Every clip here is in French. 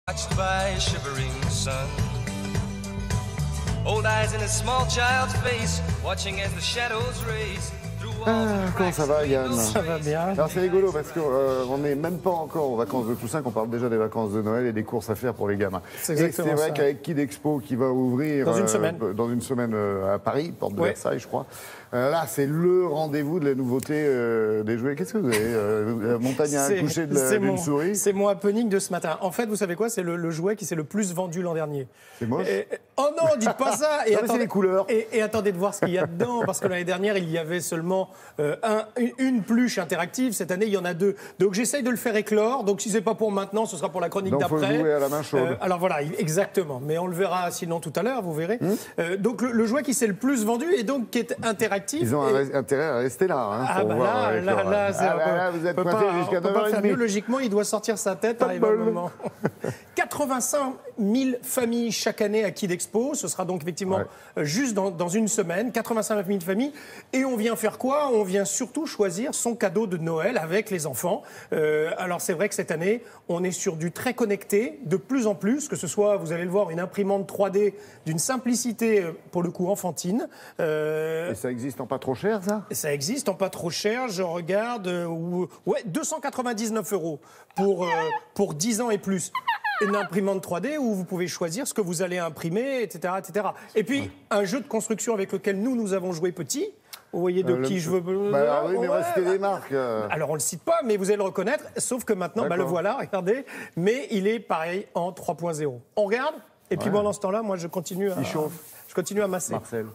Watched by a shivering sun. Old eyes in a small child's face, watching as the shadows race. Comment ça va, Yann? Ça va bien. Alors c'est rigolo parce qu'on n'est même pas encore aux vacances de Toussaint, qu'on parle déjà des vacances de Noël et des courses à faire pour les gamins. C'est exactement ça. C'est vrai qu'avec Kid Expo qui va ouvrir dans une semaine, à Paris, porte de Versailles, je crois. Là, c'est le rendez-vous de la nouveauté des jouets. Qu'est-ce que vous avez Montagne à accoucher d'une souris? C'est mon happening de ce matin. En fait, vous savez quoi? C'est le jouet qui s'est le plus vendu l'an dernier. C'est moche. Oh non, dites pas ça. Et attendez, c'est les couleurs. Et attendez de voir ce qu'il y a dedans, parce que l'année dernière, il y avait seulement une pluche interactive. Cette année, il y en a 2. Donc j'essaye de le faire éclore. Donc si c'est pas pour maintenant, ce sera pour la chronique d'après. Donc faut jouer à la main chaude. Alors voilà, exactement. Mais on le verra sinon tout à l'heure, vous verrez. Donc le jouet qui s'est le plus vendu et donc qui est interactif. Ils ont intérêt à rester là. Hein, ah bah là, vous êtes coincé jusqu'à 9h30. Logiquement, il doit sortir sa tête à un moment. 85 000 familles chaque année à Kid Expo. Ce sera donc effectivement juste dans une semaine. 85 000 familles. Et on vient faire quoi? On vient surtout choisir son cadeau de Noël avec les enfants. Alors c'est vrai que cette année, on est sur du très connecté, de plus en plus, que ce soit, vous allez le voir, une imprimante 3D d'une simplicité, pour le coup, enfantine. Et ça existe en pas trop cher, ça? Ça existe en pas trop cher, je regarde, 299 € pour 10 ans et plus. Une imprimante 3D où vous pouvez choisir ce que vous allez imprimer, etc. etc. Et puis, un jeu de construction avec lequel nous avons joué petit. Vous voyez de qui je veux... oui, mais on va citer des marques. Alors, on ne le cite pas, mais vous allez le reconnaître. Sauf que maintenant, le voilà, regardez. Mais il est pareil en 3.0. On regarde. Et puis, pendant ce temps-là, moi, je continue à masser. Marcel.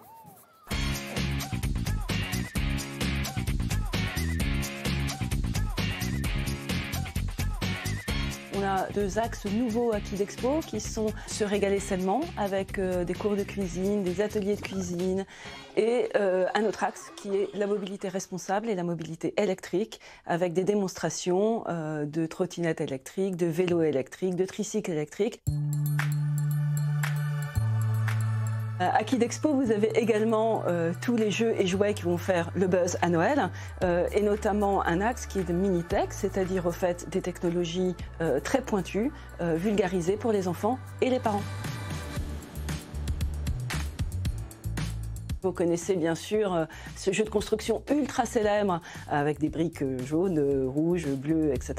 On a 2 axes nouveaux à Kid Expo qui sont se régaler sainement avec des cours de cuisine, des ateliers de cuisine et un autre axe qui est la mobilité responsable et la mobilité électrique avec des démonstrations de trottinettes électriques, de vélos électriques, de tricycles électriques. À Kid Expo, vous avez également tous les jeux et jouets qui vont faire le buzz à Noël, et notamment un axe qui est de mini-tech, c'est-à-dire au fait des technologies très pointues, vulgarisées pour les enfants et les parents. Vous connaissez bien sûr ce jeu de construction ultra célèbre avec des briques jaunes, rouges, bleues, etc.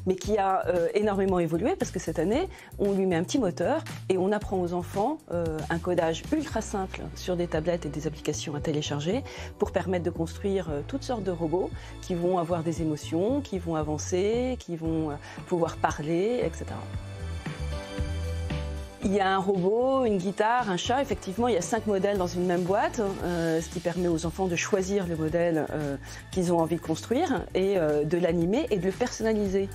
Mais qui a énormément évolué parce que cette année, on lui met un petit moteur et on apprend aux enfants un codage ultra simple sur des tablettes et des applications à télécharger pour permettre de construire toutes sortes de robots qui vont avoir des émotions, qui vont avancer, qui vont pouvoir parler, etc. Il y a un robot, une guitare, un chat. Effectivement, il y a 5 modèles dans une même boîte, ce qui permet aux enfants de choisir le modèle qu'ils ont envie de construire et de l'animer et de le personnaliser.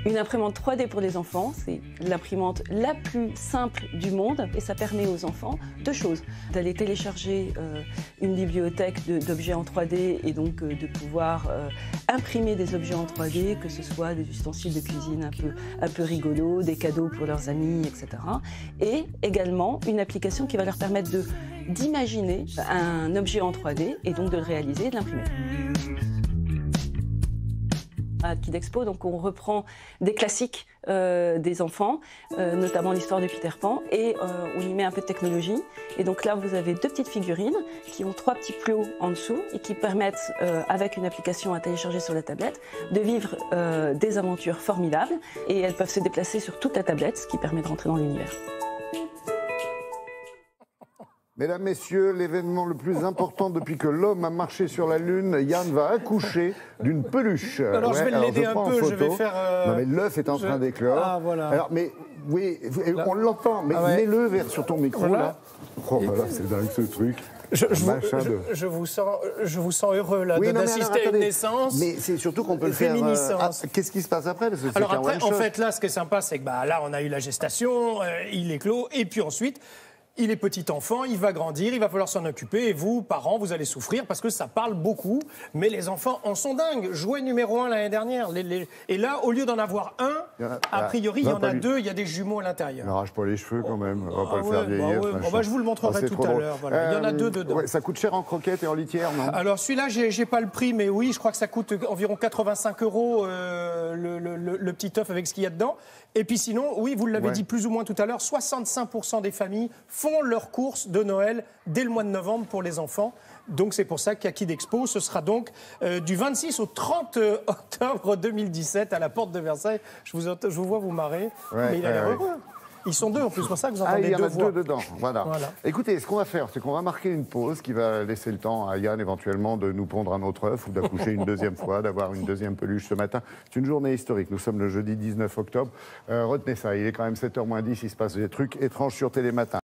Une imprimante 3D pour les enfants, c'est l'imprimante la plus simple du monde et ça permet aux enfants 2 choses. D'aller télécharger une bibliothèque d'objets en 3D et donc de pouvoir imprimer des objets en 3D, que ce soit des ustensiles de cuisine un peu rigolos, des cadeaux pour leurs amis, etc. Et également une application qui va leur permettre d'imaginer un objet en 3D et donc de le réaliser et de l'imprimer. À Kid Expo, donc on reprend des classiques des enfants, notamment l'histoire de Peter Pan, et on y met un peu de technologie. Et donc là, vous avez 2 petites figurines qui ont 3 petits plots en dessous et qui permettent, avec une application à télécharger sur la tablette, de vivre des aventures formidables. Et elles peuvent se déplacer sur toute la tablette, ce qui permet de rentrer dans l'univers. Mesdames, Messieurs, l'événement le plus important depuis que l'homme a marché sur la Lune, Yann va accoucher d'une peluche. Alors je vais l'aider un peu, je vais faire... Non mais l'œuf est en train d'éclore. Ah voilà. Alors mais, oui, on l'entend, mais mets-le sur ton micro là. Oh voilà, c'est dingue ce truc. Je vous sens heureux là d'assister à une naissance. Mais c'est surtout qu'on peut le faire. Qu'est-ce qui se passe après? Parce que alors après, en fait, là, ce qui est sympa, c'est que là, on a eu la gestation, il éclot, et puis ensuite, il est petit enfant, il va grandir, il va falloir s'en occuper, et vous, parents, vous allez souffrir parce que ça parle beaucoup, mais les enfants en sont dingues. Jouet numéro 1 l'année dernière. Et là, au lieu d'en avoir un, A priori, il y en a 2, il y a des jumeaux à l'intérieur. N'arrache pas les cheveux quand même, on va pas le faire vieillir. Je vous le montrerai tout à l'heure. Voilà. Il y en a 2 dedans. Ouais, ça coûte cher en croquettes et en litière, non? Alors celui-là, j'ai pas le prix, mais oui, je crois que ça coûte environ 85 € le petit œuf avec ce qu'il y a dedans. Et puis sinon, oui, vous l'avez dit plus ou moins tout à l'heure, 65% des familles font leurs courses de Noël dès le mois de novembre pour les enfants. Donc c'est pour ça qu'à Kid Expo, ce sera donc du 26 au 30 octobre 2017 à la porte de Versailles. Je vous vois vous marrer, mais il a l'air heureux. Ils sont 2 en plus, c'est pour ça que vous entendez 2 voix. Il y en a 2 dedans, voilà. Écoutez, ce qu'on va faire, c'est qu'on va marquer une pause qui va laisser le temps à Yann éventuellement de nous pondre un autre œuf ou d'accoucher une deuxième fois, d'avoir une deuxième peluche ce matin. C'est une journée historique, nous sommes le jeudi 19 octobre. Retenez ça, il est quand même 7h moins 10, il se passe des trucs étranges sur Télématin.